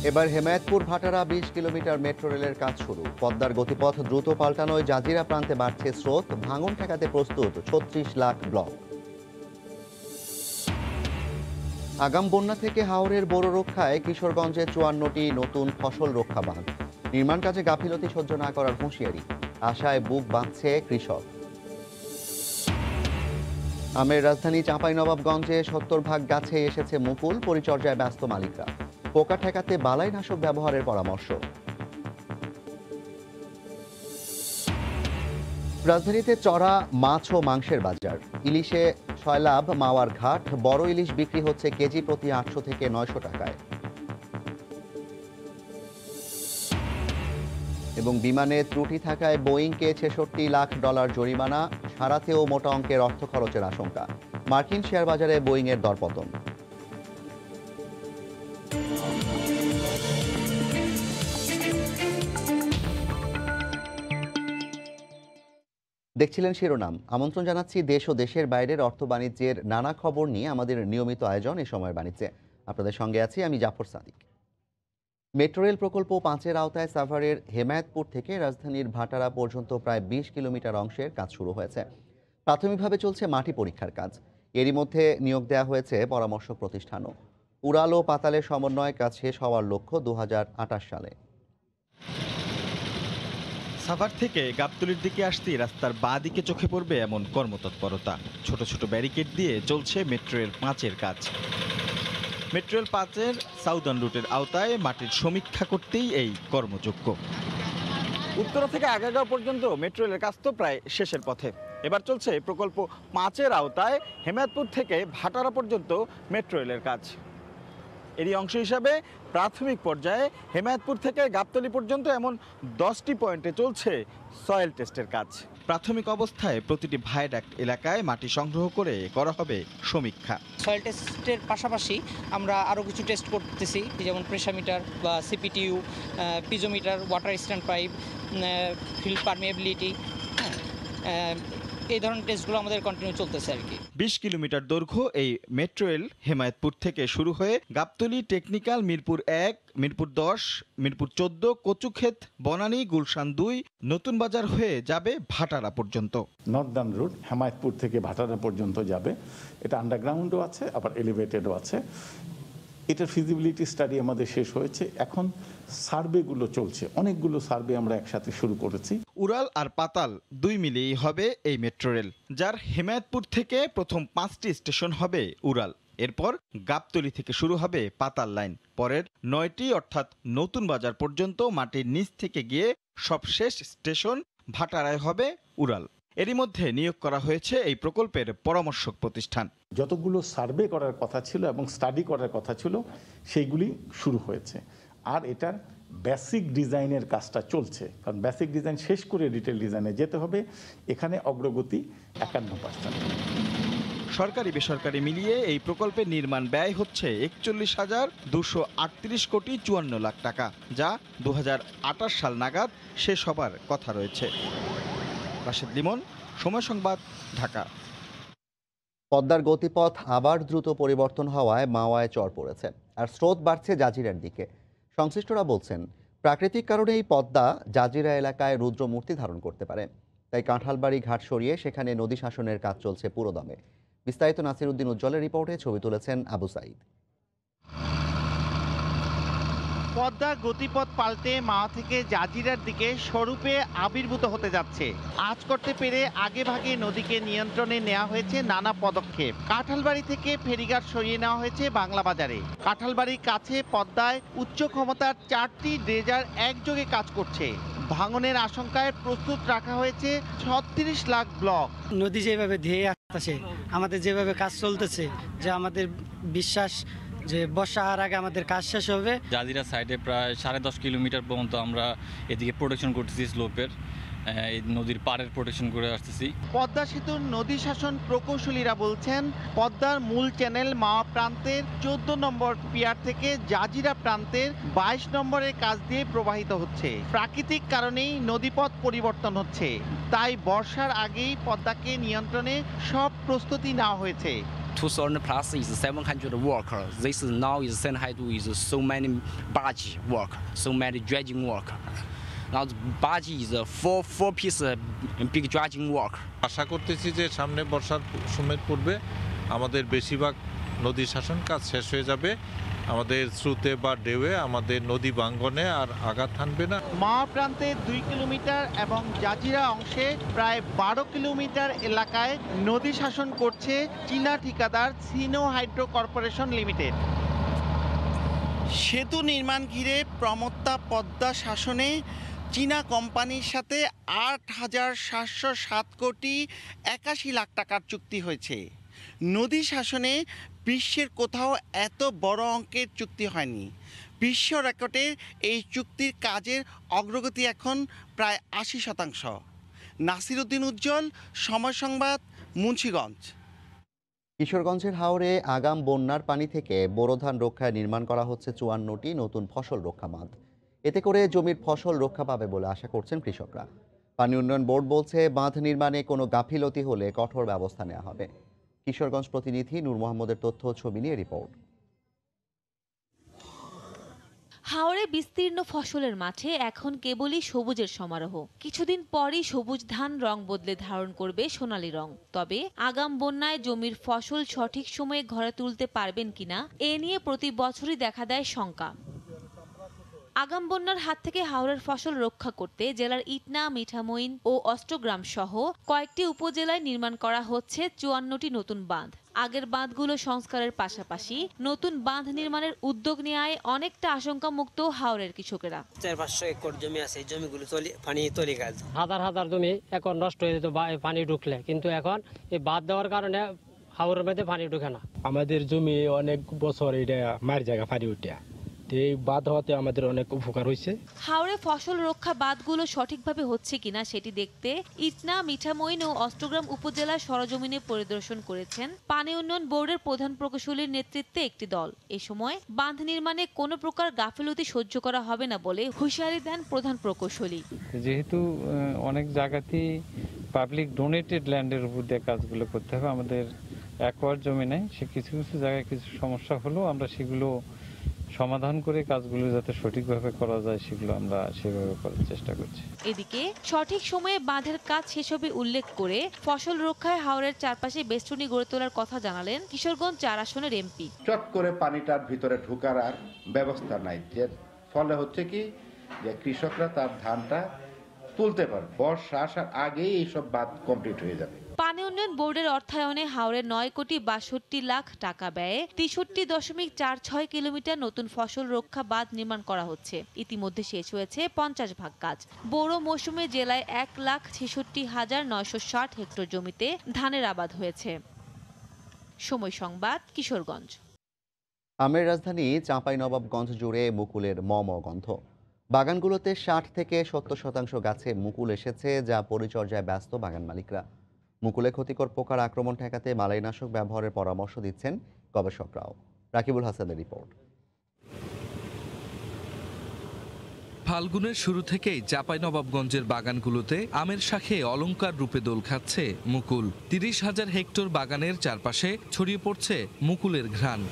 এবার হেমায়েতপুর ভাটারা ২০ kilometre metro রেলের কাজ শুরু। পদ্মার গতিপথ দ্রুত পাল্টানোয় জাজিরা প্রান্তে বাড়ছে স্রোত, ভাঙন ঠেকাতে প্রস্তুত ৩৬ লাখ ব্লক। আগাম বন্যা থেকে হাওরের বড় রক্ষায় কিশোরগঞ্জে ৫৪টি নতুন ফসল রক্ষা বাঁধ। নির্মাণ কাজে গাফিলতি সহ্য না করার হুঁশিয়ারি, আশায় বুক বাঁধছে কৃষক। আমের রাজধানী চাঁপাইনবাবগঞ্জে ৭০ ভাগ গাছে এসেছে মুকুল, পরিচর্যায় ব্যস্ত মালিকরা। পোকা ঠেকাতে বালাইনাশক ব্যবহারের পরামর্শ। রাজধানীতে চড়া মাছ ও মাংসের বাজার। ইলিশে সয়লাভ মাওয়ার ঘাট, বড় ইলিশ বিক্রি হচ্ছে কেজি প্রতি ৮০০ থেকে ৯০০ টাকায়। এবং বিমানে ত্রুটি থাকায় বোয়িংকে $৬৬ লাখ জরিমানা, সারাতেও মোটা অঙ্কের অর্থ খরচের আশঙ্কা। মার্কিন শেয়ার বাজারে বোয়িংয়ের দরপতন। দেখছিলেন শিরোনাম। আমন্ত্রণ জানাচ্ছি দেশ ও দেশের বাইরের অর্থ বাণিজ্যের নানা খবর নিয়ে আমাদের নিয়মিত আয়োজন এ সময়ের বাণিজ্যে। আপনাদের সঙ্গে আছি আমি জাফর সাদিক। মেট্রো রেল প্রকল্প ৫-এর আওতায় সাভারের হেমায়েতপুর থেকে রাজধানীর ভাটারা পর্যন্ত প্রায় ২০ কিলোমিটার অংশের কাজ শুরু হয়েছে। প্রাথমিকভাবে চলছে মাটি পরীক্ষার কাজ। এরই মধ্যে নিয়োগ দেওয়া হয়েছে পরামর্শক প্রতিষ্ঠানও। উড়াল ও পাতালের সমন্বয়ে কাজ শেষ হওয়ার লক্ষ্য ২০২৮ সালে। সাভার থেকে গাবতলীর দিকে আসতেই রাস্তার বাঁ দিকে চোখে পড়বে এমন কর্মতৎপরতা। ছোট ছোট ব্যারিকেড দিয়ে চলছে মেট্রো রেল ৫-এর কাজ। মেট্রো রেল ৫-এর সাউদার্ন রুটের আওতায় মাটির সমীক্ষা করতেই এই কর্মযজ্ঞ। উত্তরা থেকে আগারগাঁও পর্যন্ত মেট্রো রেলের কাজ তো প্রায় শেষের পথে। এবার চলছে প্রকল্প ৫-এর আওতায় হেমায়েতপুর থেকে ভাটারা পর্যন্ত মেট্রো রেলের কাজ। এরই অংশ হিসাবে প্রাথমিক পর্যায়ে হেমায়েতপুর থেকে গাবতলী পর্যন্ত এমন 10টি পয়েন্টে চলছে সয়েল টেস্টের কাজ। প্রাথমিক অবস্থায় প্রতিটি ভায়াডাক্ট এলাকায় মাটি সংগ্রহ করে করা হবে সমীক্ষা। সয়েল টেস্টের পাশাপাশি আমরা আরও কিছু টেস্ট করতেছি, যেমন প্রেশার মিটার বা CPTU, piezometer, water stand pipe, field permeability, এই ধরনের টেস্টগুলো আমাদের কন্টিনিউ চলতেছে আর কি। ২০ কিলোমিটার দৈর্ঘ্য এই মেট্রো রেল হেমায়েতপুর থেকে শুরু হয়ে গাবতলী, টেকনিক্যাল, মিরপুর ১, মিরপুর ১০, মিরপুর ১৪, কচুক্ষেত, বনানী, গুলশান ২, নতুন বাজার হয়ে যাবে ভাটারা পর্যন্ত। নর্দার্ন রুট হেমায়েতপুর থেকে ভাটারা পর্যন্ত যাবে। এটা আন্ডারগ্রাউন্ডও আছে, আবার এলিভেটেডও আছে। এটার ফিজিবিলিটি স্টাডি আমাদের শেষ হয়েছে, এখন সার্ভেগুলো চলছে। অনেকগুলো সার্ভে আমরা একসাথে শুরু করেছি। উড়াল আর পাতাল দুই মিলিয়েই হবে এই মেট্রো রেল, যার হেমায়েতপুর থেকে প্রথম 5টি স্টেশন হবে উড়াল। এরপর গাবতলী থেকে শুরু হবে পাতাল লাইন। পরের 9টি অর্থাৎ নতুন বাজার পর্যন্ত মাটির নিচ থেকে গিয়ে সবশেষ স্টেশন ভাটারায় হবে উড়াল। এরই মধ্যে নিয়োগ করা হয়েছে এই প্রকল্পের পরামর্শক প্রতিষ্ঠান। যতগুলো সার্ভে করার কথা ছিল এবং স্টাডি করার কথা ছিল সেইগুলি শুরু হয়েছে। আর এটার বেসিক ডিজাইনের কাজটা চলছে, কারণ বেসিক ডিজাইন শেষ করে ডিটেল ডিজাইনে যেতে হবে। এখানে অগ্রগতি ৫১%। সরকারি বেসরকারি মিলিয়ে এই প্রকল্পের নির্মাণ ব্যয় হচ্ছে ৪১,২৩৮ কোটি ৫৪ লাখ টাকা, যা ২০২৮ সাল নাগাদ শেষ হবার কথা রয়েছে। রাশেদ লিমন, সময় সংবাদ, ঢাকা। পদ্মার গতিপথ আবার দ্রুত পরিবর্তন হওয়ায় মাওয়ায় চর পড়েছে, আর স্রোত বাড়ছে জাজিরার দিকে। সংশ্লিষ্টরা বলছেন, প্রাকৃতিক কারণে এই পদ্মা জাজিরা এলাকায় রুদ্রমূর্তি ধারণ করতে পারে। তাই কাঁঠালবাড়ি ঘাট সরিয়ে সেখানে নদী শাসনের কাজ চলছে পুরোদমে। বিস্তারিত নাসির উদ্দিন উজ্জ্বলের রিপোর্টে, ছবি তুলেছেন আবু সাইদ। পদ্মা গতিপথ পাল্টে মাওয়া থেকে জাজিরার দিকে স্বরূপে আবির্ভূত হতে যাচ্ছে। আজ করতে পেরে আগে ভাগে নদীকে নিয়ন্ত্রণে নেওয়া হয়েছে নানা পদক্ষেপ। কাঁঠালবাড়ি থেকে ফেরিঘাট সরিয়ে নেওয়া হয়েছে বাংলা বাজারে। কাঁঠালবাড়ির কাছে পদ্মায় উচ্চ ক্ষমতার 4টি ড্রেজার একযোগে কাজ করছে। ভাঙনের আশঙ্কায় প্রস্তুত রাখা হয়েছে ৩৬ লাখ ব্লক। নদী যেভাবে ধেয়ে আসছে, আমাদের যেভাবে কাজ চলতেছে, যে আমাদের বিশ্বাস যে বর্ষা হওয়ার আগে আমাদের কাজ শেষ হবে। জাজিরা সাইডে প্রায় ১০.৫ কিলোমিটার পর্যন্ত আমরা এদিকে প্রোটেকশন করতেছি স্লোপের। এই নদীর পাড়ের প্রোটেকশন করে আসতেছি। পদ্মা সেতুর নদী শাসন প্রকৌশলীরা বলছেন পদ্মার মূল চ্যানেল মাওয়া প্রান্তের 14 নম্বর পিয়ার থেকে জাজিরা প্রান্তের 22 নম্বরের কাছ দিয়ে প্রবাহিত হচ্ছে। প্রাকৃতিক কারণেই নদীপথ পরিবর্তন হচ্ছে, তাই বর্ষার আগেই পদ্মাকে নিয়ন্ত্রণে সব প্রস্তুতি নেওয়া হয়েছে। 2,000 plus is 700 worker. This is now is 700 is so many barge work, so many dredging work. Now the barge is a four piece big dredging work. আশা করতেছি যে সামনে বর্ষার সময়ের পূর্বে আমাদের বেশিরভাগ নদী শাসন কাজ শেষ হয়ে যাবে। আমাদের স্রোতে বা ঢেউয়ে আমাদের নদী ভাঙ্গনে আর আঘাত হানবে না। মাওয়া প্রান্তে 2 কিলোমিটার এবং জাজিরা অংশে প্রায় 12 কিলোমিটার এলাকায় নদী শাসন করছে চীনা ঠিকাদার সিনো হাইড্রো কর্পোরেশন লিমিটেড। সেতু নির্মাণ ঘিরে প্রমত্তা পদ্মা শাসনে চীনা কোম্পানির সাথে 8,707 কোটি 81 লাখ টাকার চুক্তি হয়েছে। নদী শাসনে বিশ্বের কোথাও এত বড় অঙ্কের চুক্তি হয়নি। বিশ্ব রেকর্ডের এই চুক্তির কাজের অগ্রগতি এখন প্রায় 80%। নাসিরউদ্দিন উজ্জ্বল, সময় সংবাদ, মুন্সিগঞ্জ। কিশোরগঞ্জের হাওরে আগাম বন্যার পানি থেকে বোরো ধান রক্ষায় নির্মাণ করা হচ্ছে 54টি নতুন ফসল রক্ষা বাঁধ। এতে করে জমির ফসল রক্ষা পাবে বলে আশা করছেন কৃষকরা। পানি উন্নয়ন বোর্ড বলছে বাঁধ নির্মাণে কোনো গাফিলতি হলে কঠোর ব্যবস্থা নেওয়া হবে। কিশোরগঞ্জ প্রতিনিধি নূর মোহাম্মদের তথ্য ছবি নিয়ে রিপোর্ট। হাওরে বিস্তীর্ণ ফসলের মাঠে এখন কেবলই সবুজের সমারোহ। কিছুদিন পরই সবুজ ধান রং বদলে ধারণ করবে সোনালী রং। তবে আগাম বন্যায় জমির ফসল সঠিক সময়ে ঘরে তুলতে পারবেন কিনা এ নিয়ে প্রতি বছরই দেখা দেয় শঙ্কা। আগাম বন্যার হাত থেকে হাওরের ফসল রক্ষা করতে জেলার ইটনা, মিঠামইন ও অষ্টগ্রাম সহ কয়েকটি উপজেলায় নির্মাণ করা হচ্ছে 54টি নতুন বাঁধ। আগের বাঁধগুলো সংস্কারের পাশাপাশি নতুন বাঁধ নির্মাণের উদ্যোগ নেওয়ায় অনেকটা আশঙ্কা মুক্ত হাওরের কৃষকেরা। 400-500 একর জমি আছে, জমিগুলো পানি তলি গেল। হাজার হাজার জমি এখন নষ্ট হয়ে যেত পানি ঢুকলে, কিন্তু এখন এই বাঁধ দেওয়ার কারণে হাওরের মধ্যে পানি ঢুকে না। আমাদের জমি অনেক বছর এটা মার জায়গা পানি উঠে, এই বাঁধ হওয়াতে আমাদের অনেক উপকার হয়েছে। হাওরে ফসল রক্ষা বাঁধগুলো সঠিকভাবে হচ্ছে কিনা সেটি দেখতে ইটনা, মিঠামইন ও অষ্টগ্রাম উপজেলার সরজমিনে পরিদর্শন করেছেন পানি উন্নয়ন বোর্ডের প্রধান প্রকৌশলীর নেতৃত্বে একটি দল। এ সময় বাঁধ নির্মাণে কোনো প্রকার গাফিলতি সহ্য করা হবে না বলে হুঁশিয়ারি দেন প্রধান প্রকৌশলী। যেহেতু অনেক জায়গাতেই পাবলিক ডোনেটেড ল্যান্ডের উপর দিয়ে কাজগুলো করতে হবে, আমাদের একর জমি নেই, সে কিছু কিছু জায়গায় কিছু সমস্যা হলেও আমরা সেগুলো সমাধান করে কাজগুলো যাতে সঠিকভাবে করা যায় সেগুলো আমরা সেভাবে করার চেষ্টা করছি। এদিকে সঠিক সময়ে বাঁধের কাজ শেষ হবে উল্লেখ করে ফসল রক্ষায় হাওরের চারপাশে বেষ্টনী গড়ে তোলার কথা জানালেন কিশোরগঞ্জ 4 আসনের এমপি। চট করে পানিটার ভিতরে ঢোকার আর ব্যবস্থা নাই, যে ফলে হচ্ছে কি যে কৃষকরা তার ধানটা তুলতে পারে। বর্ষা আসার আগেই এইসব বাঁধ কমপ্লিট হয়ে যাবে। পানি উন্নয়ন বোর্ডের অর্থায়নে হাওরে 9 কোটি 62 লাখ টাকা ব্যয়ে 63.46 কিলোমিটার নতুন ফসল রক্ষা বাঁধ নির্মাণ করা হচ্ছে। ইতিমধ্যে শেষ হয়েছে 50 ভাগ কাজ। বোরো মৌসুমে জেলায় 1,66,960 হেক্টর জমিতে ধানের আবাদ হয়েছে। সময় সংবাদ, কিশোরগঞ্জ। আমের রাজধানী চাঁপাইনবাবগঞ্জ জুড়ে মুকুলের গন্ধ। বাগানগুলোতে 60 থেকে 70% গাছে মুকুল এসেছে, যা পরিচর্যায় ব্যস্ত বাগান মালিকরা। মুকুলে ক্ষতিকর পোকার আক্রমণ ঠেকাতে মালাইনাশক ব্যবহারের পরামর্শ দিচ্ছেন গবেষকরাও। রাকিবুল হাসানের রিপোর্ট। ফাল্গুনের শুরু থেকেই চাঁপাইনবাবগঞ্জের বাগানগুলোতে আমের শাখে অলংকার রূপে দোল খাচ্ছে মুকুল। 30,000 হেক্টর বাগানের চারপাশে ছড়িয়ে পড়ছে মুকুলের ঘ্রাণ।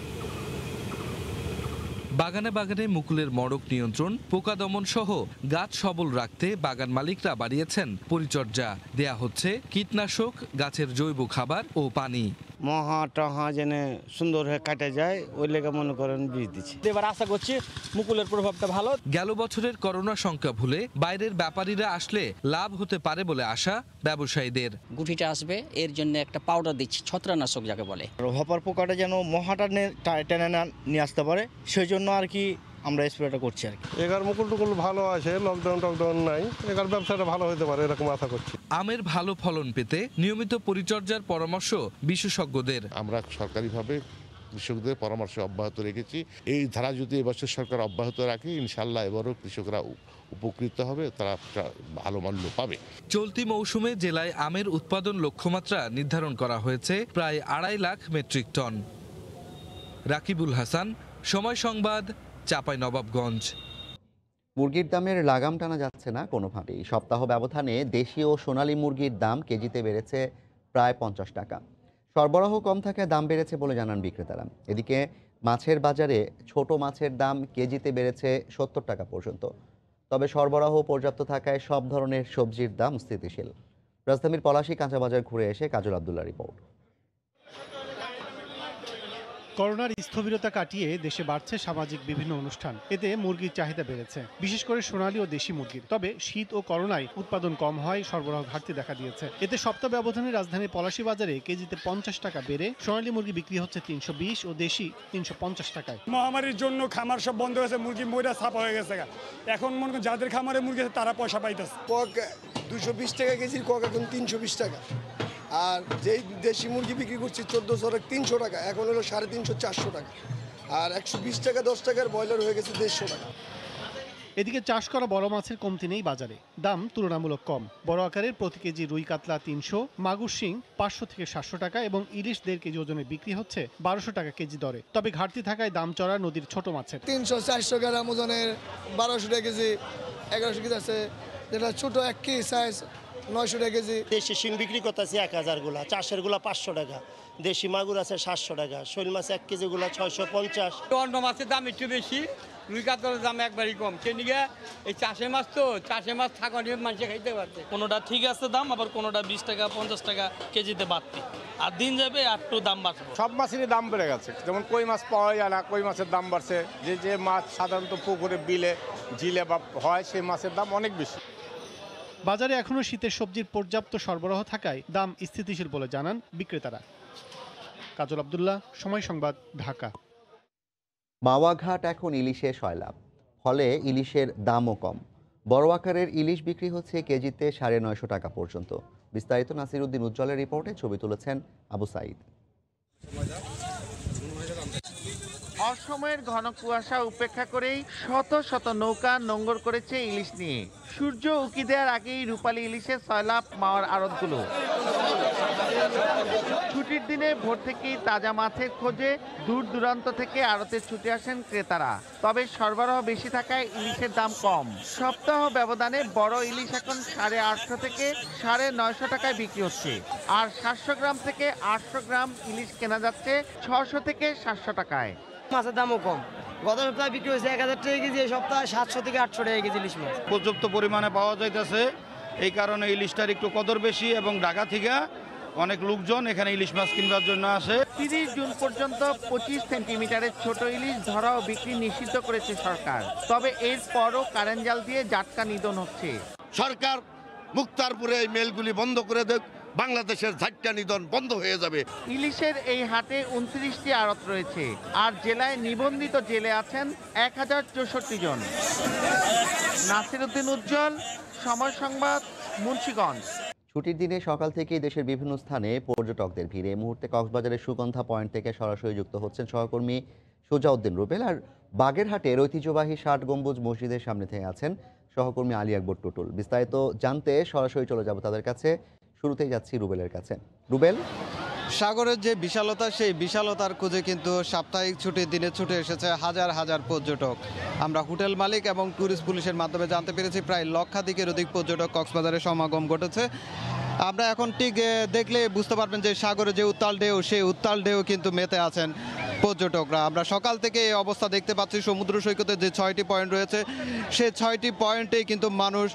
বাগানে বাগানে মুকুলের মড়ক নিয়ন্ত্রণ, পোকা দমন সহ গাছ সবল রাখতে বাগান মালিকরা বাড়িয়েছেন পরিচর্যা। দেয়া হচ্ছে কীটনাশক, গাছের জৈব খাবার ও পানি। মহা টহা যেন সুন্দর হয়ে কাটা যায়, ওই লেগে মনে করেন বীজ দিচ্ছি। এবার আশা করছি মুকুলের প্রভাবটা ভালো। গেল বছরের করোনা সংখ্যা ভুলে বাইরের ব্যাপারীরা আসলে লাভ হতে পারে বলে আশা ব্যবসায়ীদের। গুটিটা আসবে, এর জন্য একটা পাউডার দিচ্ছি, ছত্রাকনাশক যাকে বলে। হপার পোকাটা যেন মহাটা টেনে নিয়ে আসতে পারে, সেই জন্য আর কি আমরা স্প্রেটা করছি আর কি। এগার মুকুল টুকুল ভালো আছে, লকডাউন নাই, এগার ব্যবসাটা ভালো হতে পারে এরকম আশা করছি। আমের ভালো ফলন পেতে নিয়মিত পরিচর্যার পরামর্শ বিশেষজ্ঞদের। আমরা সরকারিভাবে কৃষকদের পরামর্শ অব্যাহত রেখেছি। এই ধারা যদি এবছর সরকার অব্যাহত রাখে ইনশাল্লাহ এবারও কৃষকরা উপকৃত হবে, তারা ভালো মূল্য পাবে। চলতি মৌসুমে জেলায় আমের উৎপাদন লক্ষ্যমাত্রা নির্ধারণ করা হয়েছে প্রায় 2.5 লাখ মেট্রিক টন। রাকিবুল হাসান, সময় সংবাদ, চাঁপাইনবাবগঞ্জ। মুরগির দামের লাগাম টানা যাচ্ছে না কোনোভাবেই। সপ্তাহ ব্যবধানে দেশি ও সোনালী মুরগির দাম কেজিতে বেড়েছে প্রায় 50 টাকা। সরবরাহ কম থাকায় দাম বেড়েছে বলে জানান বিক্রেতারা। এদিকে মাছের বাজারে ছোট মাছের দাম কেজিতে বেড়েছে 70 টাকা পর্যন্ত। তবে সরবরাহ পর্যাপ্ত থাকায় সব ধরনের সবজির দাম স্থিতিশীল। রাজধানীর পলাশী কাঁচা বাজার ঘুরে এসে কাজল আব্দুল্লাহ রিপোর্ট। করোনার স্থবিরতা কাটিয়ে দেশে বাড়ছে সামাজিক বিভিন্ন অনুষ্ঠান। এতে মুরগির চাহিদা বেড়েছে, বিশেষ করে সোনালী ও দেশি মুরগির। তবে শীত ও করোনায় উৎপাদন কম হয়, সরবরাহ ঘাটতি দেখা দিয়েছে। এতে সপ্তাহ ব্যবধানে রাজধানীর পলাশী বাজারে কেজিতে 50 টাকা বেড়ে সোনালী মুরগি বিক্রি হচ্ছে 320 ও দেশি 350 টাকায়। মহামারীর জন্য খামার সব বন্ধ হয়েছে, মুরগি ময়রা ছাপা হয়ে গেছে। এখন মনে করেন যাদের খামারে মুরগি আছে তারা পয়সা পাইতেছে। কক 220 টাকা কেজির, কক এখন 320 টাকা। আর যেই দেশি মুরগি বিক্রি করছি 1400-300 টাকা, এখন হলো 350-400 টাকা। আর 120 টাকা 10 টাকার ব্রয়লার হয়ে গেছে 150 টাকা। এদিকে চাষ করা বড় মাছের কমতি নেই বাজারে, দাম তুলনামূলক কম। বড় আকারের প্রতি কেজি রুই কাতলা 300, মাগুর শিং 500 থেকে 700 টাকা এবং ইলিশ 1.5 কেজি ওজনে বিক্রি হচ্ছে 1200 টাকা কেজি দরে। তবে ঘাটতি থাকায় দাম চড়া নদীর ছোট মাছের। 300-400 গ্রাম ওজনের 1200 টাকা কেজি, 1100 কেজি আছে। যেটা ছোট 1 কেজি সাইজ 900 টাকা কেজি। দেশি শিং বিক্রি করতেছি 1000 গুলা, চাষের গুলা 500 টাকা, দেশি মাগুর আছে 700 টাকা, শৈল মাছ 1 কেজি গুলা 650। অন্য মাছের দাম একটু বেশি, রুই কাতলার দাম একবারই কম। সেদিকে এই চাষের মাছ তো, চাষের মাছ থাকা নিয়ে মানুষে খাইতে পারছে। কোনোটা ঠিক আছে দাম, আবার কোনোটা 20 টাকা 50 টাকা কেজিতে বাড়তি। আর দিন যাবে একটু দাম বাড়বে। সব মাছেরই দাম বেড়ে গেছে। যেমন কই মাছ পাওয়া যায় না, কই মাছের দাম বাড়ছে। যে মাছ সাধারণত পুকুরে, বিলে, ঝিলে বা হয় সেই মাছের দাম অনেক বেশি। বাজারে এখনো শীতের সবজির পর্যাপ্ত সরবরাহ থাকায় দাম স্থিতিশীল বলে জানান বিক্রেতারা। কাজল আব্দুল্লাহ, সময় সংবাদ, ঢাকা। মাওয়াঘাট এখন ইলিশে সয়লাভ, ফলে ইলিশের দামও কম। বড় আকারের ইলিশ বিক্রি হচ্ছে কেজিতে 950 টাকা পর্যন্ত। বিস্তারিত নাসির উদ্দিন উজ্জ্বলের রিপোর্টে, ছবি তুলেছেন আবু সাইদ। অসময়ের ঘন কুয়াশা উপেক্ষা করেই শত শত নৌকা নোঙ্গর করেছে ইলিশ নিয়ে। সূর্য উকি দেওয়ার আগেই রূপালী ইলিশের সয়লাভ মাওয়ার আড়তগুলো। ছুটির দিনে ভোর থেকেই তাজা মাছের খোঁজে দূর দূরান্ত থেকে আড়তে ছুটে আসেন ক্রেতারা। তবে সরবরাহ বেশি থাকায় ইলিশের দাম কম। সপ্তাহ ব্যবধানে বড় ইলিশ এখন 850 থেকে 950 টাকায় বিক্রি হচ্ছে। আর 700 গ্রাম থেকে 800 গ্রাম ইলিশ কেনা যাচ্ছে 600 থেকে 700 টাকায়। মাছের দামও কম। গত সপ্তাহে বিক্রি হয়েছে 1000 টাকা কেজি, এই সপ্তাহে 700 থেকে 800 টাকা কেজি ইলিশ মাছ। পর্যাপ্ত পরিমাণে পাওয়া যাইতেছে, এই কারণে ইলিশটার একটু কদর বেশি এবং ঢাকা থেকে অনেক লোকজন এখানে ইলিশ মাছ কিনবার জন্য আসে। 30 জুন পর্যন্ত 25 সেন্টিমিটারের ছোট ইলিশ ধরা ও বিক্রি নিষিদ্ধ করেছে সরকার। তবে এরপরও কারেন্ট জাল দিয়ে জাটকা নিধন হচ্ছে। সরকার মুক্তারপুরে এই মেলগুলি বন্ধ করে দেয়, বাংলাদেশের ঝাটকা নিধন বন্ধ হয়ে যাবে। ইলিশের এই হাটে 29টি আড়ত রয়েছে, আর জেলায় নিবন্ধিত জেলে আছেন 1064 জন। নাসির উদ্দিন উজ্জ্বল, সময় সংবাদ, মুন্সিগঞ্জ। ছুটির দিনে সকাল থেকেই দেশের বিভিন্ন স্থানে পর্যটকদের ভিড়। এই মুহূর্তে কক্সবাজারের সুগন্ধা পয়েন্ট থেকে সরাসরি যুক্ত হচ্ছেন সহকর্মী সুজাউদ্দিন রুবেল, আর বাগেরহাটের ঐতিহ্যবাহী 60 গম্বুজ মসজিদের সামনে থেকে আছেন সহকর্মী আলী আকবর টুটুল। বিস্তারিত জানতে সরাসরি চলে যাব তাদের কাছে। শুরুতেই যাচ্ছি রুবেলের কাছে। রুবেল, সাগরের যে বিশালতা, সেই বিশালতার খোঁজে কিন্তু সাপ্তাহিক ছুটির দিনে ছুটে এসেছে হাজার হাজার পর্যটক। আমরা হোটেল মালিক এবং ট্যুরিস্ট পুলিশের মাধ্যমে জানতে পেরেছি প্রায় লক্ষাধিকের অধিক পর্যটক কক্সবাজারে সমাগম ঘটেছে। আমরা এখন ঠিক দেখলে বুঝতে পারবেন যে সাগরে যে উত্তাল ঢেউ, সেই উত্তাল ঢেউ কিন্তু মেতে আছেন পর্যটকরা। আমরা সকাল থেকে এই অবস্থা দেখতে পাচ্ছি। সমুদ্র সৈকতে যে 6টি পয়েন্ট রয়েছে, সেই 6টি পয়েন্টেই কিন্তু মানুষ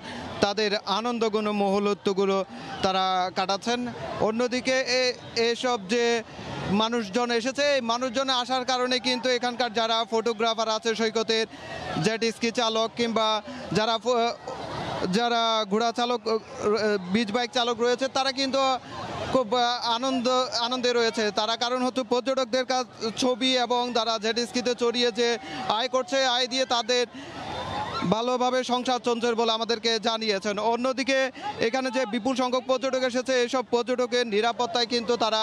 তাদের আনন্দগুলো, মুহূর্তগুলো তারা কাটাচ্ছেন। অন্যদিকে এসব যে মানুষজন এসেছে, এই মানুষজন আসার কারণে কিন্তু এখানকার যারা ফটোগ্রাফার আছে সৈকতের, জেট স্কি চালক কিংবা যারা ঘোড়া চালক, বিচ বাইক চালক রয়েছে, তারা কিন্তু খুব আনন্দে রয়েছে তারা। কারণ হচ্ছে পর্যটকদের কাছ ছবি এবং যারা জেট স্কিতে চড়িয়ে যে আয় করছে, আয় দিয়ে তাদের ভালোভাবে সংসার চলছে বলে আমাদেরকে জানিয়েছেন। অন্যদিকে এখানে যে বিপুল সংখ্যক পর্যটক এসেছে, এসব পর্যটকের নিরাপত্তায় কিন্তু তারা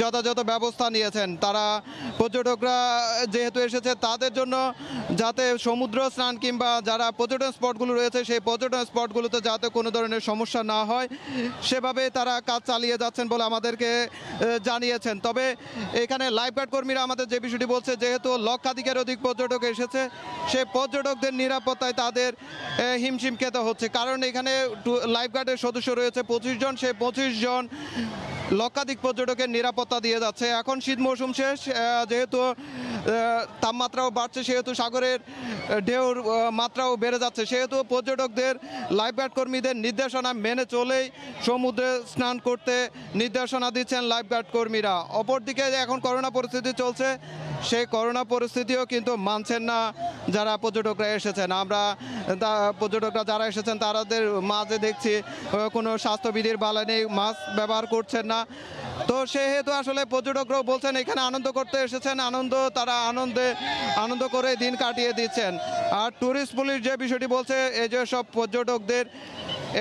যথাযথ ব্যবস্থা নিয়েছেন। তারা পর্যটকরা যেহেতু এসেছে তাদের জন্য যাতে সমুদ্র স্নান কিংবা যারা পর্যটন স্পটগুলো রয়েছে সেই পর্যটন স্পটগুলোতে যাতে কোনো ধরনের সমস্যা না হয় সেভাবে তারা কাজ চালিয়ে যাচ্ছেন বলে আমাদেরকে জানিয়েছেন। তবে এখানে লাইফগার্ড কর্মীরা আমাদের যে বিষয়টি বলছে, যেহেতু লক্ষাধিকের অধিক পর্যটক এসেছে সেই পর্যটকদের নিরাপত্তায় তাদের হিমশিম খেতে হচ্ছে, কারণ এখানে লাইফগার্ডের সদস্য রয়েছে 25 জন। সেই 25 জন লক্ষাধিক পর্যটকের নিরাপত্তা দিয়ে যাচ্ছে। এখন শীত মৌসুম শেষ, যেহেতু তাপমাত্রাও বাড়ছে, সেহেতু সাগরের ঢেউর মাত্রাও বেড়ে যাচ্ছে, সেহেতু পর্যটকদের লাইফগার্ড কর্মীদের নির্দেশনা মেনে চলেই সমুদ্রে স্নান করতে নির্দেশনা দিচ্ছেন লাইফগার্ড কর্মীরা। অপরদিকে এখন করোনা পরিস্থিতি চলছে, সেই করোনা পরিস্থিতিও কিন্তু মানছেন না যারা পর্যটকরা এসেছেন। আমরা পর্যটকরা যারা এসেছেন তাদের মাঝে দেখছি কোনো স্বাস্থ্যবিধির বালা নেই, মাস্ক ব্যবহার করছেন না। তো সেহেতু আসলে পর্যটকরাও বলছেন এখানে আনন্দ করতে এসেছেন, তারা আনন্দ করে দিন কাটিয়ে দিচ্ছেন। আর ট্যুরিস্ট পুলিশ যে বিষয়টি বলছে, এই যে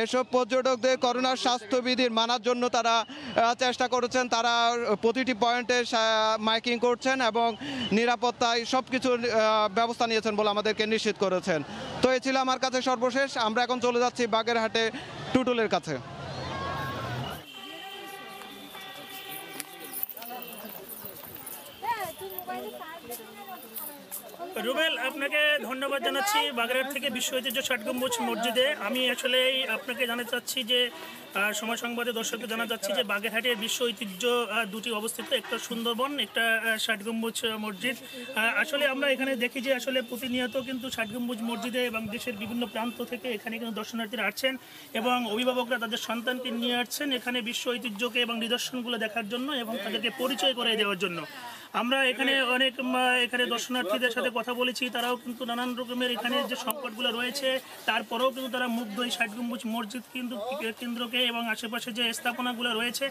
এসব পর্যটকদের করোনার স্বাস্থ্যবিধির মানার জন্য তারা চেষ্টা করেছেন। তারা প্রতিটি পয়েন্টে মাইকিং করছেন এবং নিরাপত্তায় সব কিছুর ব্যবস্থা নিয়েছেন বলে আমাদেরকে নিশ্চিত করেছেন। তো এই ছিল আমার কাছে সর্বশেষ। আমরা এখন চলে যাচ্ছি বাগেরহাটে টুটুলের কাছে। রুবেল, আপনাকে ধন্যবাদ জানাচ্ছি বাগেরহাট থেকে বিশ্ব ঐতিহ্য ষাট গম্বুজ মসজিদে। আমি আসলে আপনাকে জানাতে চাচ্ছি যে সময় সংবাদে দর্শককে জানা যাচ্ছি যে বাগেরহাটের বিশ্ব ঐতিহ্য দুটি অবস্থিত, একটা সুন্দরবন, একটা ষাট গম্বুজ মসজিদ। আসলে আমরা এখানে দেখি যে আসলে প্রতিনিয়ত কিন্তু ষাট গম্বুজ মসজিদে এবং দেশের বিভিন্ন প্রান্ত থেকে এখানে কিন্তু দর্শনার্থীরা আসছেন এবং অভিভাবকরা তাদের সন্তানকে নিয়ে আসছেন এখানে বিশ্ব ঐতিহ্যকে এবং নিদর্শনগুলো দেখার জন্য এবং তাদেরকে পরিচয় করে দেওয়ার জন্য। আমরা এখানে এখানে দর্শনার্থীদের সাথে কথা বলেছি, তারাও কিন্তু নানান রকমের এখানে যে সংকটগুলো রয়েছে তারপরেও কিন্তু তারা মুগ্ধ এই ষাট গম্বুজ মসজিদ কিন্তু কেন্দ্রকে এবং আশেপাশে যে স্থাপনাগুলো রয়েছে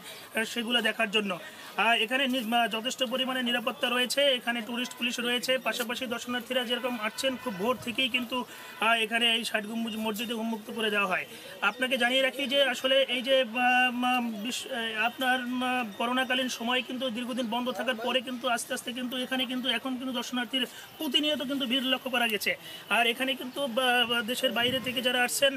সেগুলো দেখার জন্য। এখানে যথেষ্ট পরিমাণে নিরাপত্তা রয়েছে, এখানে টুরিস্ট পুলিশ রয়েছে, পাশাপাশি দর্শনার্থীরা যেরকম আসছেন খুব ভোর থেকেই কিন্তু এখানে এই ষাট গম্বুজ মসজিদে উন্মুক্ত করে দেওয়া হয়। আপনাকে জানিয়ে রাখি যে আসলে এই যে আপনার করোনাকালীন সময় কিন্তু দীর্ঘদিন বন্ধ থাকার পরে কিন্তু আস্তে আস্তে কিন্তু এখানে কিন্তু এখন কিন্তু দর্শনার্থীর প্রতিনিয়ত কিন্তু ভিড় লক্ষ্য করা গেছে। আর এখানে কিন্তু দেশের বাইরে থেকে যারা আসছেন,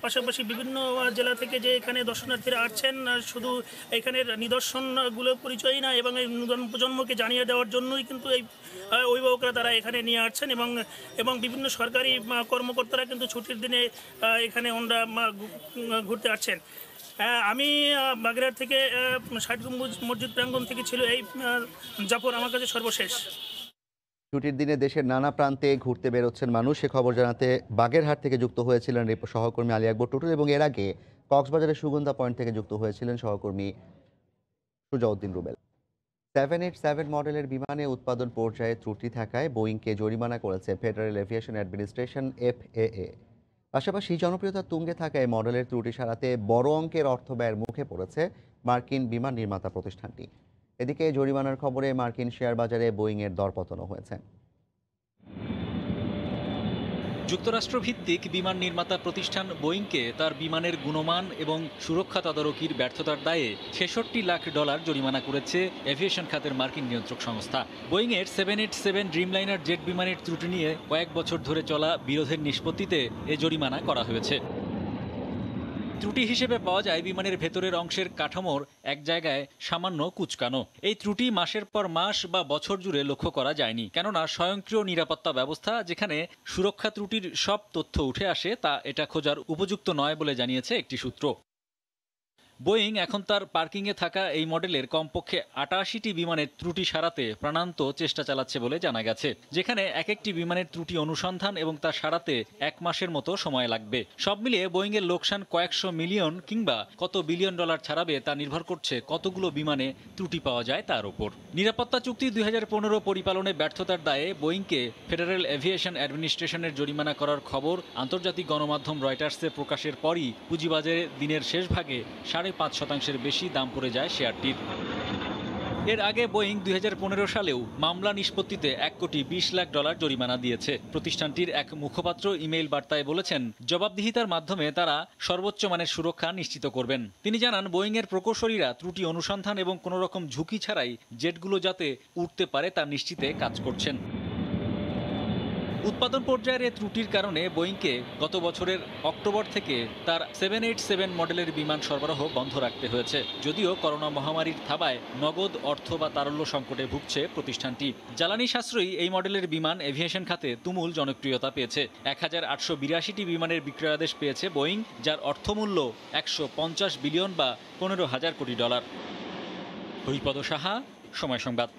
পাশাপাশি বিভিন্ন জেলা থেকে যে এখানে দর্শনার্থীরা আসছেন, শুধু এখানের নিদর্শনগুলো পরিচয়ই না এবং এই নতুন প্রজন্মকে জানিয়ে দেওয়ার জন্যই কিন্তু এই অভিভাবকরা তারা এখানে নিয়ে আসছেন এবং বিভিন্ন সরকারি কর্মকর্তারা কিন্তু ছুটির দিনে এখানে ওনারা ঘুরতে আসছেন। আমি বাগেরহাট থেকে ষাট গম্বুজ মসজিদ প্রাঙ্গণ থেকে ছিল এই জাফর আমার কাছে সর্বশেষ। ছুটির দিনে দেশের নানা প্রান্তে ঘুরতে বেরোচ্ছেন মানুষ, সে খবর জানাতে বাগেরহাট থেকে যুক্ত হয়েছিলেন সহকর্মী আলী আকবর টুটুল এবং এর আগে কক্সবাজারের সুগন্ধা পয়েন্ট থেকে যুক্ত হয়েছিলেন সহকর্মী সুজাউদ্দিন রুবেল। 787 মডেলের বিমানে উৎপাদন পর্যায়ে ত্রুটি থাকায় বোয়িংকে জরিমানা করেছে ফেডারেল এভিয়েশন অ্যাডমিনিস্ট্রেশন FAA। পাশাপাশি জনপ্রিয়তার তুঙ্গে থাকা এই মডেলের ত্রুটি সারাতে বড় অঙ্কের অর্থ ব্যয়ের মুখে পড়েছে মার্কিন বিমান নির্মাতা প্রতিষ্ঠানটি। এদিকে জরিমানার খবরে মার্কিন শেয়ার বাজারে বোয়িংয়ের দরপতনও হয়েছে। যুক্তরাষ্ট্রভিত্তিক বিমান নির্মাতা প্রতিষ্ঠান বোয়িংকে তার বিমানের গুণমান এবং সুরক্ষা তদারকির ব্যর্থতার দায়ে $66 লাখ জরিমানা করেছে এভিয়েশন খাতের মার্কিন নিয়ন্ত্রক সংস্থা। বোয়িংয়ের 787 ড্রিমলাইনার জেট বিমানের ত্রুটি নিয়ে কয়েক বছর ধরে চলা বিরোধের নিষ্পত্তিতে এ জরিমানা করা হয়েছে। ত্রুটি হিসেবে পাওয়া যায় বিমানের ভেতরের অংশের কাঠামোর এক জায়গায় সামান্য কুঁচকানো। এই ত্রুটি মাসের পর মাস বা বছর জুড়ে লক্ষ্য করা যায়নি, কেননা স্বয়ংক্রিয় নিরাপত্তা ব্যবস্থা যেখানে সুরক্ষা ত্রুটির সব তথ্য উঠে আসে তা এটা খোঁজার উপযুক্ত নয় বলে জানিয়েছে একটি সূত্র। বোয়িং এখন তার পার্কিংয়ে থাকা এই মডেলের কমপক্ষে 88টি বিমানের ত্রুটি সারাতে প্রাণান্ত চেষ্টা চালাচ্ছে বলে জানা গেছে, যেখানে এক একটি বিমানের ত্রুটি অনুসন্ধান এবং তা সারাতে 1 মাসের মতো সময় লাগবে। সব মিলিয়ে বোয়িংয়ের লোকসান কয়েকশো মিলিয়ন কিংবা কত বিলিয়ন ডলার ছাড়াবে তা নির্ভর করছে কতগুলো বিমানে ত্রুটি পাওয়া যায় তার উপর। নিরাপত্তা চুক্তি 2015 পরিপালনে ব্যর্থতার দায়ে বোয়িংকে ফেডারেল এভিয়েশন অ্যাডমিনিস্ট্রেশনের জরিমানা করার খবর আন্তর্জাতিক গণমাধ্যম রয়টার্সে প্রকাশের পরই পুঁজিবাজারে দিনের শেষ ভাগে 5.5% বেশি দাম পড়ে যায় শেয়ারটির। এর আগে বোয়িং 2015 সালেও মামলা নিষ্পত্তিতে $1 কোটি 20 লাখ জরিমানা দিয়েছে। প্রতিষ্ঠানটির এক মুখপাত্র ইমেইল বার্তায় বলেছেন, জবাবদিহিতার মাধ্যমে তারা সর্বোচ্চ মানের সুরক্ষা নিশ্চিত করবেন। তিনি জানান, বোয়িংয়ের প্রকৌশলীরা ত্রুটি অনুসন্ধান এবং কোনো রকম ঝুঁকি ছাড়াই জেটগুলো যাতে উঠতে পারে তা নিশ্চিতে কাজ করছেন। উৎপাদন পর্যায়ের এই ত্রুটির কারণে বোয়িংকে গত বছরের অক্টোবর থেকে তার 787 মডেলের বিমান সরবরাহ বন্ধ রাখতে হয়েছে। যদিও করোনা মহামারীর থাবায় নগদ অর্থ বা তারল্য সংকটে ভুগছে প্রতিষ্ঠানটি। জ্বালানি সাশ্রয়ী এই মডেলের বিমান এভিয়েশন খাতে তুমুল জনপ্রিয়তা পেয়েছে। 1882টি বিমানের বিক্রয়াদেশ পেয়েছে বোয়িং, যার অর্থমূল্য 150 বিলিয়ন বা $15,000 কোটি। হরিপদ সাহা, সময় সংবাদ।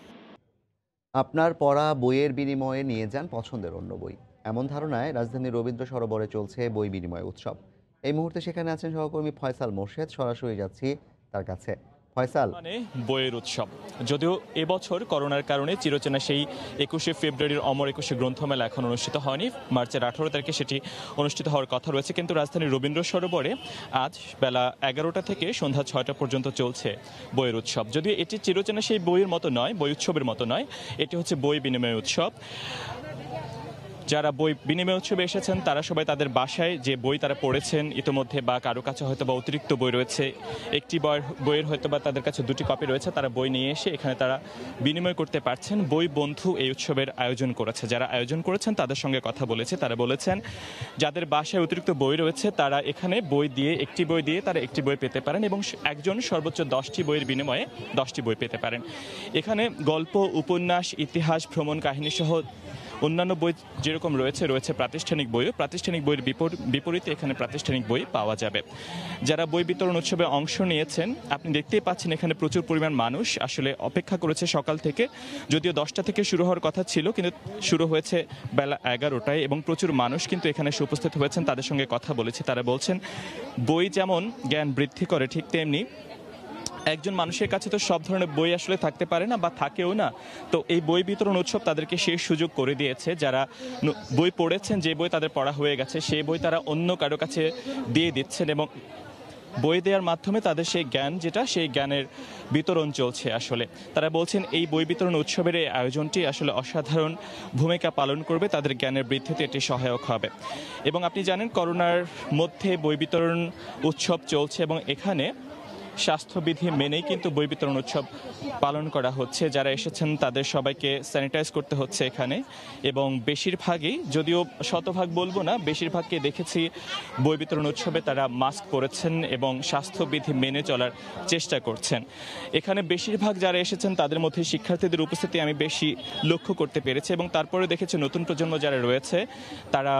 আপনার পড়া বইয়ের বিনিময়ে নিয়ে যান পছন্দের অন্য বই, এমন ধারণায় রাজধানীর রবীন্দ্র সরোবরে চলছে বই বিনিময় উৎসব। এই মুহূর্তে সেখানে আছেন সহকর্মী ফয়সাল মোর্শেদ। সরাসরি যাচ্ছি তার কাছে। ফয়সাল, বইয়ের উৎসব যদিও এবছর করোনার কারণে চিরচেনা সেই 21শে ফেব্রুয়ারির অমর 21শে গ্রন্থমেলা এখন অনুষ্ঠিত হয়নি। মার্চের 18 তারিখে সেটি অনুষ্ঠিত হওয়ার কথা রয়েছে, কিন্তু রাজধানীর রবীন্দ্র সরোবরে আজ বেলা 11টা থেকে সন্ধ্যা 6টা পর্যন্ত চলছে বইয়ের উৎসব। যদিও এটি চিরচেনা সেই বইয়ের মতো নয়, বই উৎসবের মতো নয়, এটি হচ্ছে বই বিনিময় উৎসব। যারা বই বিনিময় উৎসবে এসেছেন তারা সবাই তাদের বাসায় যে বই তারা পড়েছেন ইতোমধ্যে, বা কারো কাছে হয়তো বা অতিরিক্ত বই রয়েছে, একটি বইয়ের হয়তো বা তাদের কাছে 2টি কপি রয়েছে, তারা বই নিয়ে এসে এখানে তারা বিনিময় করতে পারছেন। বই বন্ধু এই উৎসবের আয়োজন করেছে। যারা আয়োজন করেছেন তাদের সঙ্গে কথা বলেছে, তারা বলেছেন যাদের বাসায় অতিরিক্ত বই রয়েছে তারা এখানে একটি বই দিয়ে তারা একটি বই পেতে পারেন এবং একজন সর্বোচ্চ 10টি বইয়ের বিনিময়ে 10টি বই পেতে পারেন। এখানে গল্প, উপন্যাস, ইতিহাস, ভ্রমণ কাহিনী সহ অন্যান্য বই যেরকম রয়েছে প্রাতিষ্ঠানিক বইও। প্রাতিষ্ঠানিক বইয়ের বিপরীতে এখানে প্রাতিষ্ঠানিক বই পাওয়া যাবে। যারা বই বিতরণ উৎসবে অংশ নিয়েছেন, আপনি দেখতেই পাচ্ছেন এখানে প্রচুর পরিমাণ মানুষ আসলে অপেক্ষা করেছে সকাল থেকে। যদিও 10টা থেকে শুরু হওয়ার কথা ছিল, কিন্তু শুরু হয়েছে বেলা 11টায় এবং প্রচুর মানুষ কিন্তু এখানে উপস্থিত হয়েছেন। তাদের সঙ্গে কথা বলেছি, তারা বলছেন বই যেমন জ্ঞান বৃদ্ধি করে, ঠিক তেমনি একজন মানুষের কাছে তো সব ধরনের বই আসলে থাকতে পারে না বা থাকেও না। তো এই বই বিতরণ উৎসব তাদেরকে সেই সুযোগ করে দিয়েছে। যারা বই পড়েছেন, যে বই তাদের পড়া হয়ে গেছে সেই বই তারা অন্য কারো কাছে দিয়ে দিচ্ছেন এবং বই দেওয়ার মাধ্যমে তাদের সেই জ্ঞান সেই জ্ঞানের বিতরণ চলছে। আসলে তারা বলছেন এই বই বিতরণ উৎসবের এই আয়োজনটি আসলে অসাধারণ ভূমিকা পালন করবে, তাদের জ্ঞানের বৃদ্ধিতে এটি সহায়ক হবে। এবং আপনি জানেন করোনার মধ্যে বই বিতরণ উৎসব চলছে এবং এখানে স্বাস্থ্যবিধি মেনেই কিন্তু বই বিতরণ উৎসব পালন করা হচ্ছে। যারা এসেছেন তাদের সবাইকে স্যানিটাইজ করতে হচ্ছে এখানে এবং বেশিরভাগই, যদিও শতভাগ বলবো না, বেশিরভাগকে দেখেছি বই বিতরণ উৎসবে তারা মাস্ক পরেছেন এবং স্বাস্থ্যবিধি মেনে চলার চেষ্টা করছেন। এখানে বেশিরভাগ যারা এসেছেন তাদের মধ্যে শিক্ষার্থীদের উপস্থিতি আমি বেশি লক্ষ্য করতে পেরেছি এবং তারপরে দেখেছি নতুন প্রজন্ম যারা রয়েছে তারা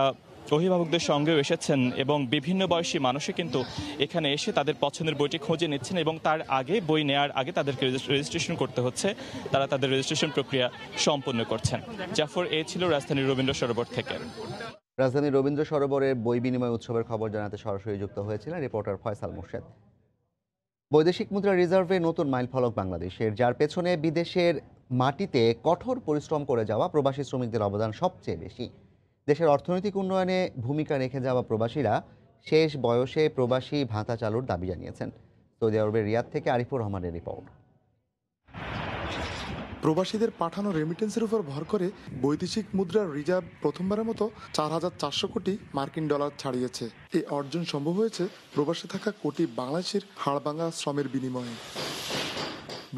অভিভাবকদের সঙ্গেও এসেছেন এবং বিভিন্ন বয়সী মানুষই কিন্তু এখানে এসে তাদের পছন্দের বইটি খুঁজে নিচ্ছেন এবং তার আগে বই নেওয়ার আগে তাদেরকে রেজিস্ট্রেশন করতে হচ্ছে। তারা তাদের রেজিস্ট্রেশন প্রক্রিয়া সম্পন্ন করছেন। জাফর, এ ছিল রাজধানীর রবীন্দ্র সরোবর থেকে। রাজধানীর রবীন্দ্র সরোবরের বই বিনিময় উৎসবের খবর জানাতে সরাসরি যুক্ত হয়েছিলেন রিপোর্টার ফয়সাল মোর্শেদ। বৈদেশিক মুদ্রা রিজার্ভে নতুন মাইলফলক বাংলাদেশের, যার পেছনে বিদেশের মাটিতে কঠোর পরিশ্রম করে যাওয়া প্রবাসী শ্রমিকদের অবদান সবচেয়ে বেশি। দেশের অর্থনৈতিক উন্নয়নে ভূমিকা রেখে যাওয়া প্রবাসীরা শেষ বয়সে প্রবাসী ভাতা চালুর দাবি জানিয়েছেন। সৌদি আরবের রিয়াদ থেকে আরিফুর রহমানের রিপোর্ট। প্রবাসীদের পাঠানো রেমিটেন্সের উপর ভর করে বৈদেশিক মুদ্রার রিজার্ভ প্রথমবারের মতো 4,400 কোটি মার্কিন ডলার ছাড়িয়েছে। এই অর্জন সম্ভব হয়েছে প্রবাসে থাকা কোটি বাংলাদেশের হাড়ভাঙা শ্রমের বিনিময়ে।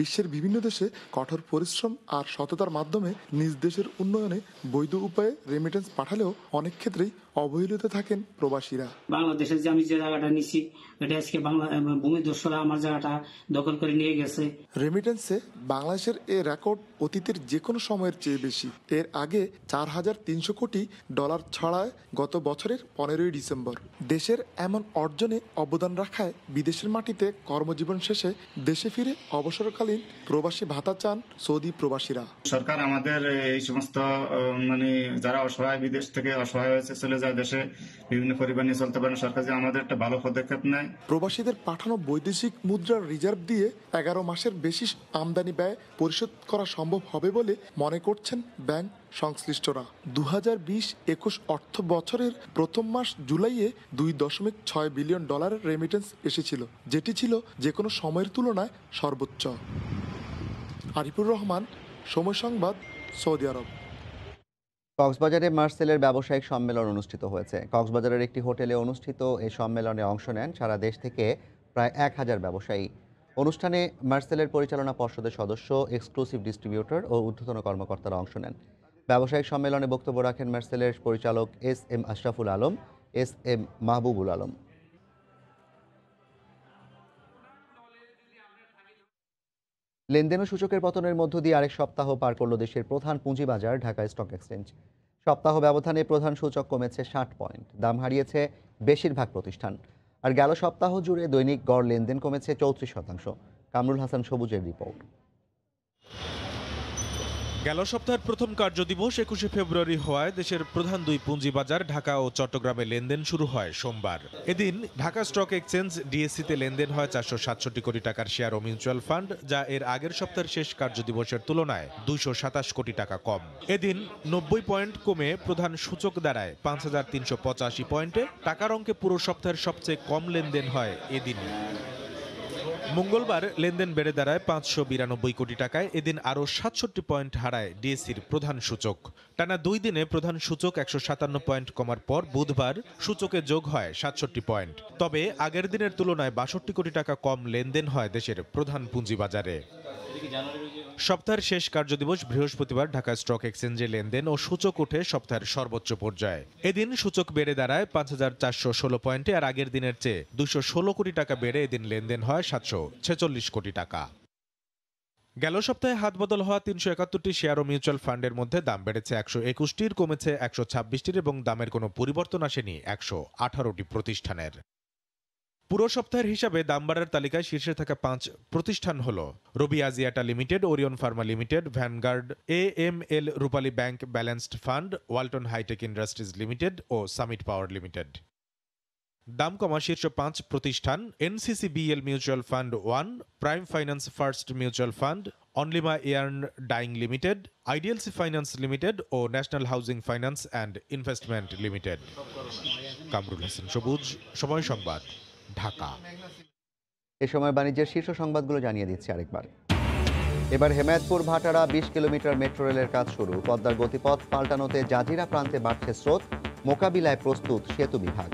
বিশ্বের বিভিন্ন দেশে কঠোর পরিশ্রম আর সততার মাধ্যমে নিজ দেশের উন্নয়নে বৈধ উপায়ে রেমিটেন্স পাঠালেও অনেক ক্ষেত্রেই অবহেলিত থাকেন প্রবাসীরা। বাংলাদেশের যে আমি যে জায়গাটা নিচ্ছি এটা আজকে ভূমিদস্যুরা আমার জায়গাটা দখল করে নিয়ে গেছে। রেমিটেন্সে বাংলাদেশের এ রেকর্ড অতীতের যে কোনো সময়ের চেয়ে বেশি। এর আগে 4,300 কোটি ডলার ছড়ায় গত বছরের 15ই ডিসেম্বর। দেশের এমন অর্জনে অবদান রাখায় বিদেশের মাটিতে কর্মজীবন শেষে দেশে ফিরে অবসরকালীন প্রবাসী ভাতা চান সৌদি প্রবাসীরা। সরকার আমাদের এই সমস্ত যারা অসহায়, বিদেশ থেকে অসহায় হয়েছে চলে যায় দেশে বিভিন্ন পরিবার নিয়ে চলতে পারেন, সরকার যে আমাদের একটা ভালো পদক্ষেপ নেয়। প্রবাসীদের পাঠানো বৈদেশিক মুদ্রার রিজার্ভ দিয়ে 11 মাসের বেশি আমদানি ব্যয় পরিশোধ করা সম্ভব হবে বলে মনে করছেন ব্যাংক সংশ্লিষ্টরা। 2020-21 অর্থ বছরের প্রথম মাস জুলাইয়ে 2.6 বিলিয়ন ডলারের রেমিটেন্স এসেছিল, যেটি ছিল যে কোনো সময়ের তুলনায় সর্বোচ্চ। আরিফুর রহমান, সময় সংবাদ, সৌদি আরব। কক্সবাজারে মার্সেলের ব্যবসায়িক সম্মেলন অনুষ্ঠিত হয়েছে। কক্সবাজারের একটি হোটেলে অনুষ্ঠিত এই সম্মেলনে অংশ নেন সারা দেশ থেকে প্রায় 1000 ব্যবসায়ী। অনুষ্ঠানে মার্সেলের পরিচালনা পর্ষদের সদস্য, এক্সক্লুসিভ ডিস্ট্রিবিউটর ও ঊর্ধ্বতন কর্মকর্তারা অংশ নেন। ব্যবসায়িক সম্মেলনে বক্তব্য রাখেন মার্সেলের পরিচালক SM আশরাফুল আলম, SM মাহবুবুল আলম। লেনদেন ও সূচকের পতনের মধ্য দিয়ে আরেক সপ্তাহ পার করল দেশের প্রধান পুঁজিবাজার ঢাকা স্টক এক্সচেঞ্জ। সপ্তাহ ব্যবধানে প্রধান সূচক কমেছে 60 পয়েন্ট, দাম হারিয়েছে বেশিরভাগ প্রতিষ্ঠান। আর গেল সপ্তাহ জুড়ে দৈনিক গড় লেনদেন কমেছে 34%। কামরুল হাসান সবুজের রিপোর্ট। গেল সপ্তাহের প্রথম কার্যদিবস 21শে ফেব্রুয়ারি হওয়ায় দেশের প্রধান দুই পুঁজিবাজার ঢাকা ও চট্টগ্রামে লেনদেন শুরু হয় সোমবার। এদিন ঢাকা স্টক এক্সচেঞ্জ ডিএসসিতে লেনদেন হয় 467 কোটি টাকার শেয়ার ও মিউচুয়াল ফান্ড, যা এর আগের সপ্তাহের শেষ কার্যদিবসের তুলনায় 227 কোটি টাকা কম। এদিন 90 পয়েন্ট কমে প্রধান সূচক দাঁড়ায় 5385 পয়েন্টে। টাকার অঙ্কে পুরো সপ্তাহের সবচেয়ে কম লেনদেন হয় এদিনই। মঙ্গলবার লেনদেন বেড়ে দাঁড়ায় 592 কোটি টাকায়। এদিন আরও 67 পয়েন্ট হারায় ডিএসসির প্রধান সূচক। টানা 2 দিনে প্রধান সূচক 157 পয়েন্ট কমার পর বুধবার সূচকে যোগ হয় 67 পয়েন্ট। তবে আগের দিনের তুলনায় 62 কোটি টাকা কম লেনদেন হয় দেশের প্রধান পুঁজিবাজারে। সপ্তাহের শেষ কার্যদিবস বৃহস্পতিবার ঢাকা স্টক এক্সচেঞ্জে লেনদেন ও সূচক ওঠে সপ্তাহের সর্বোচ্চ পর্যায়ে। এদিন সূচক বেড়ে দাঁড়ায় 5416 পয়েন্টে, আর আগের দিনের চেয়ে 216 কোটি টাকা বেড়ে এদিন লেনদেন হয় 746 কোটি টাকা। গেল সপ্তাহে হাতবদল হওয়া 371টি শেয়ার ও মিউচুয়াল ফান্ডের মধ্যে দাম বেড়েছে 121টির, কমেছে 126টির এবং দামের কোনো পরিবর্তন আসেনি 118টি প্রতিষ্ঠানের। পুরো সপ্তাহের হিসাবে দাম বাড়ার তালিকায় শীর্ষে থাকা 5 প্রতিষ্ঠান হল Robi Axiata limited, Orion pharma limited, Vanguard, AML Rupali bank balanced fund, Walton hitech industries limited ও সামিট পাওয়ার লিমিটেড। দাম কমা শীর্ষ 5 প্রতিষ্ঠান NCCBL mutual fund 1, prime finance first mutual fund, Anlima yarn dyeing limited, IDLC finance limited ও national housing finance and investment limited. Kamrul Hasan Sabuj, Somoy সংবাদ, ঢাকা। এ সময় বাণিজ্যের শীর্ষ সংবাদগুলো জানিয়ে দিচ্ছি আরেকবার। এবার হেমায়েতপুর ভাটারা 20 কিলোমিটার মেট্রো রেলের কাজ শুরু। পদ্মার গতিপথ পাল্টানোতে জাজিরা প্রান্তে বাড়ছে স্রোত, মোকাবিলায় প্রস্তুত সেতু বিভাগ।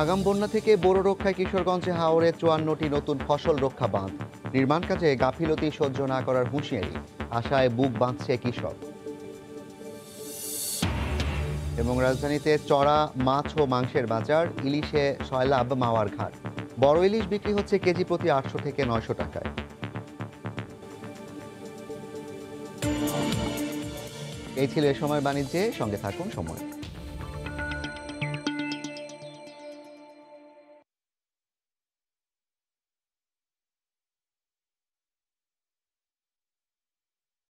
আগাম বন্যা থেকে বোরো রক্ষায় কিশোরগঞ্জে হাওরে 54টি নতুন ফসল রক্ষা বাঁধ। নির্মাণ কাজে গাফিলতি সহ্য না করার হুঁশিয়ারি, আশায় বুক বাঁধছে কৃষক। এবং রাজধানীতে চড়া মাছ ও মাংসের বাজার, ইলিশে সয়লাভ মাওয়ার ঘাট। বড় ইলিশ বিক্রি হচ্ছে কেজি প্রতি 800 থেকে 900 টাকায়। এই ছিল এ সময় বাণিজ্যে, সঙ্গে থাকুন সময়।